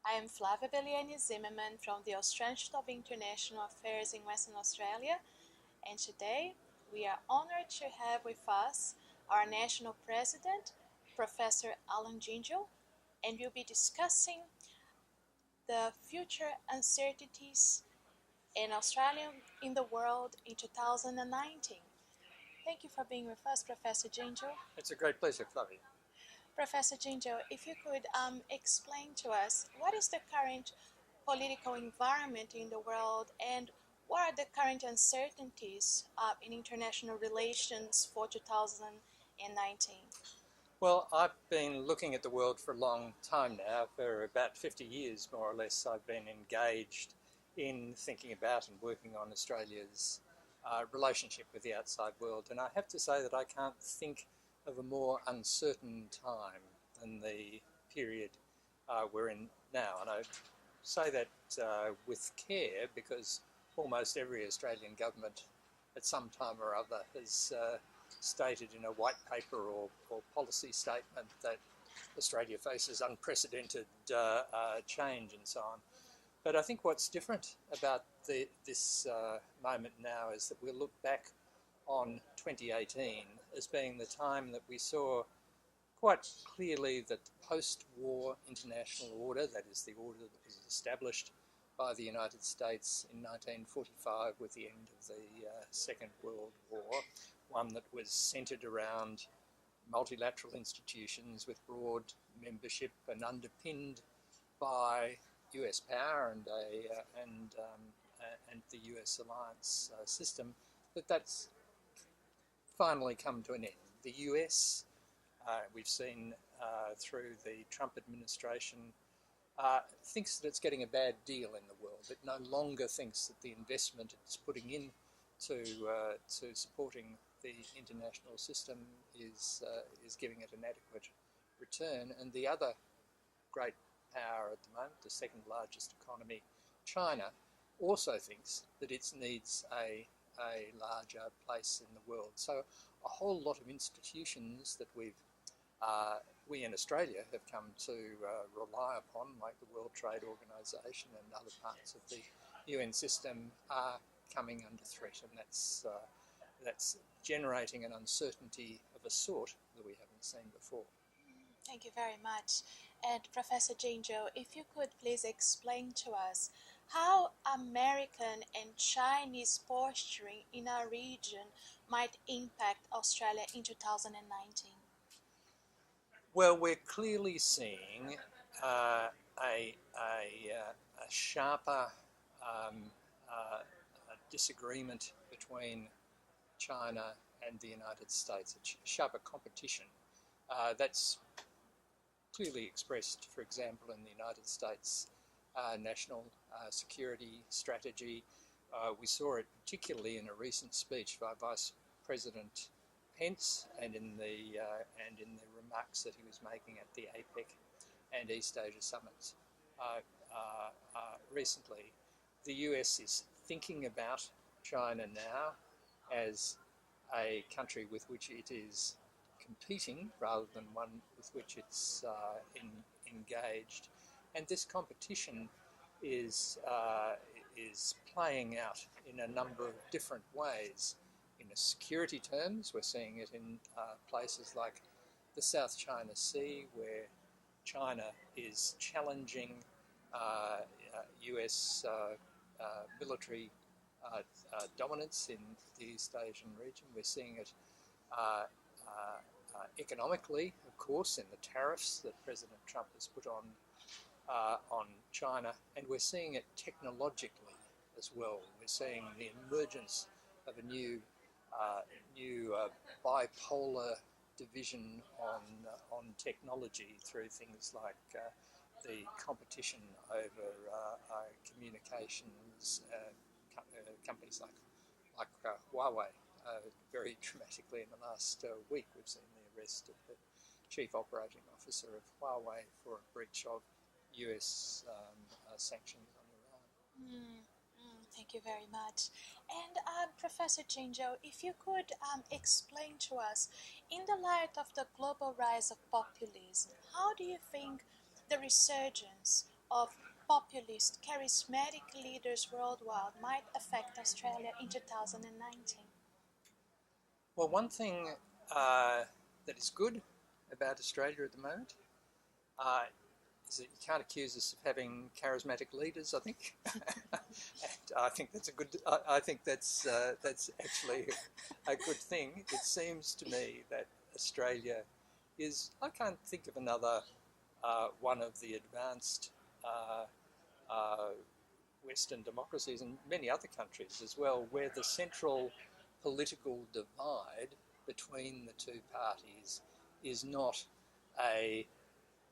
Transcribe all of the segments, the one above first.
I am Flavia Bellieni Zimmermann from the Australian Institute of International Affairs in Western Australia, and today we are honored to have with us our National President, Professor Allan Gyngell, and we'll be discussing the future uncertainties in Australia in the world in 2019. Thank you for being with us, Professor Gyngell. It's a great pleasure, Flavia. Professor Gyngell, if you could explain to us what is the current political environment in the world and what are the current uncertainties in international relations for 2019? Well, I've been looking at the world for a long time now. For about 50 years, more or less, I've been engaged in thinking about and working on Australia's relationship with the outside world. And I have to say that I can't think of a more uncertain time than the period we're in now. And I say that with care because almost every Australian government at some time or other has stated in a white paper or policy statement that Australia faces unprecedented change and so on. But I think what's different about this moment now is that we'll look back on 2018 as being the time that we saw quite clearly that the post-war international order, that is the order that was established by the United States in 1945 with the end of the Second World War, one that was centred around multilateral institutions with broad membership and underpinned by US power and the US alliance system, that's finally come to an end. The US, we've seen through the Trump administration, thinks that it's getting a bad deal in the world. It no longer thinks that the investment it's putting in to supporting the international system is giving it an adequate return. And the other great power at the moment, the second largest economy, China, also thinks that it needs a larger place in the world. So a whole lot of institutions that we in Australia have come to rely upon, like the World Trade Organization and other parts of the UN system, are coming under threat, and that's generating an uncertainty of a sort that we haven't seen before. Thank you very much. And Professor Gyngell, if you could please explain to us how American and Chinese posturing in our region might impact Australia in 2019. Well, we're clearly seeing a sharper disagreement between China and the United States, a sharper competition. That's clearly expressed, for example, in the United States national security strategy. We saw it particularly in a recent speech by Vice President Pence and in the remarks that he was making at the APEC and East Asia summits recently. The US is thinking about China now as a country with which it is competing rather than one with which it's engaged, and this competition is playing out in a number of different ways. In security terms, we're seeing it in places like the South China Sea, where China is challenging US military dominance in the East Asian region. We're seeing it economically, of course, in the tariffs that President Trump has put on China, and we're seeing it technologically as well. We're seeing the emergence of a new bipolar division on technology through things like the competition over communications, companies like Huawei. Very dramatically in the last week, we've seen the arrest of the chief operating officer of Huawei for a breach of US sanctions on Iran. Thank you very much. And Professor Gyngell, if you could explain to us, in the light of the global rise of populism, how do you think the resurgence of populist, charismatic leaders worldwide might affect Australia in 2019? Well, one thing that is good about Australia at the moment is that you can't accuse us of having charismatic leaders, I think. And I think that's a good. I think that's actually a good thing. It seems to me that Australia is. I can't think of another one of the advanced Western democracies and many other countries as well, where the central political divide between the two parties is not a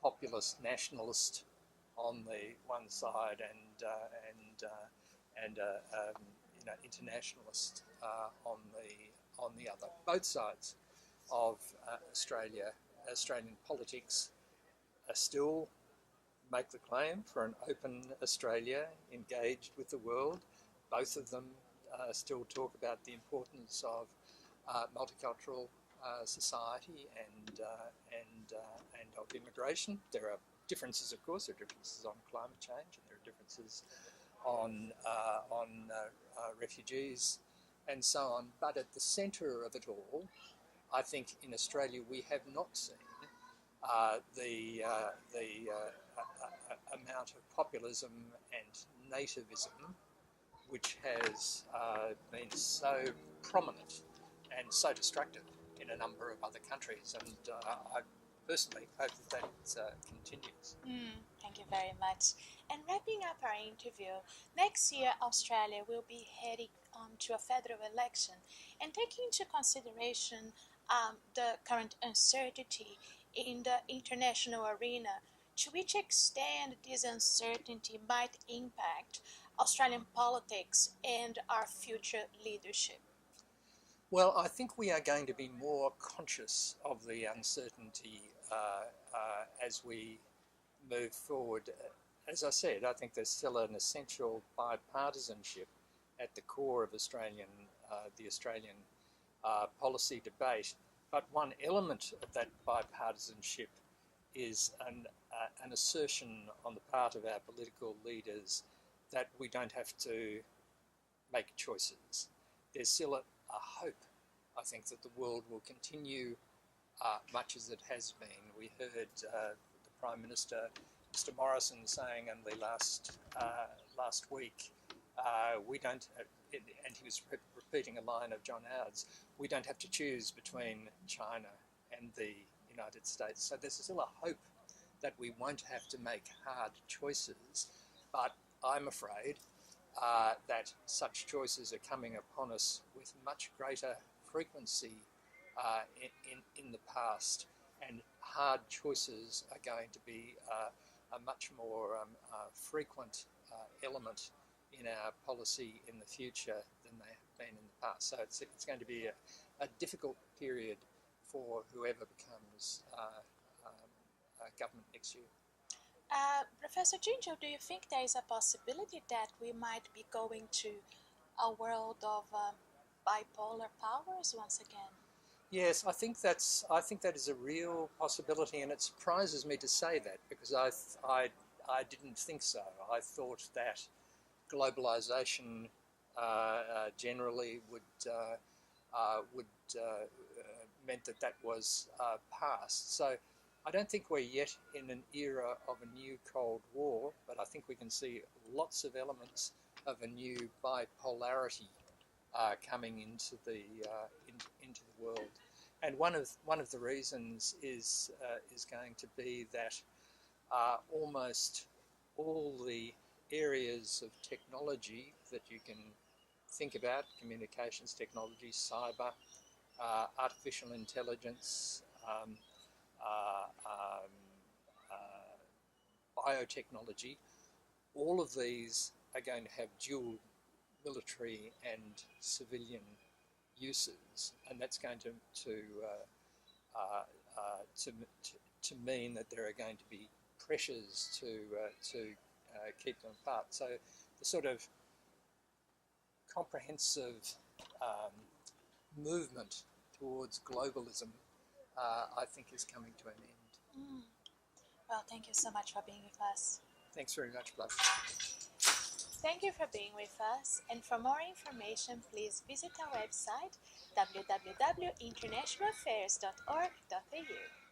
populist nationalist on the one side and internationalist on the other. Both sides of Australian politics are still make the claim for an open Australia engaged with the world. Both of them still talk about the importance of multicultural society and of immigration. There are differences, of course. There are differences on climate change, and there are differences on refugees and so on. But at the centre of it all, I think in Australia we have not seen the amount of populism and nativism which has been so prominent and so destructive in a number of other countries, and I personally hope that continues. Thank you very much. And wrapping up our interview, next year Australia will be heading to a federal election, and taking into consideration the current uncertainty in the international arena, to which extent this uncertainty might impact Australian politics and our future leadership? Well, I think we are going to be more conscious of the uncertainty as we move forward. As I said, I think there's still an essential bipartisanship at the core of the Australian policy debate. But one element of that bipartisanship is an assertion on the part of our political leaders that we don't have to make choices. There's still a hope, I think, that the world will continue much as it has been. We heard the Prime Minister, Mr Morrison, saying only last week, we don't, and he was repeating a line of John Howard's, we don't have to choose between China and the United States. So there's still a hope that we won't have to make hard choices, but I'm afraid that such choices are coming upon us with much greater frequency in the past, and hard choices are going to be a much more frequent element in our policy in the future than they have been in the past. So it's going to be a difficult period for whoever becomes government next year. Professor Gyngell, do you think there is a possibility that we might be going to a world of bipolar powers once again? Yes, I think that is a real possibility, and it surprises me to say that, because I didn't think so. I thought that globalisation generally would meant that was past. So I don't think we're yet in an era of a new Cold War, but I think we can see lots of elements of a new bipolarity coming into the world. And one of the reasons is going to be that almost all the areas of technology that you can think about, communications technology, cyber, artificial intelligence, biotechnology, all of these are going to have dual military and civilian uses, and that's going to mean that there are going to be pressures to keep them apart. So the sort of comprehensive movement towards globalism, I think, is coming to an end. Well, thank you so much for being with us. Thanks very much, Flavia. Thank you for being with us, and for more information, please visit our website www.internationalaffairs.org.au.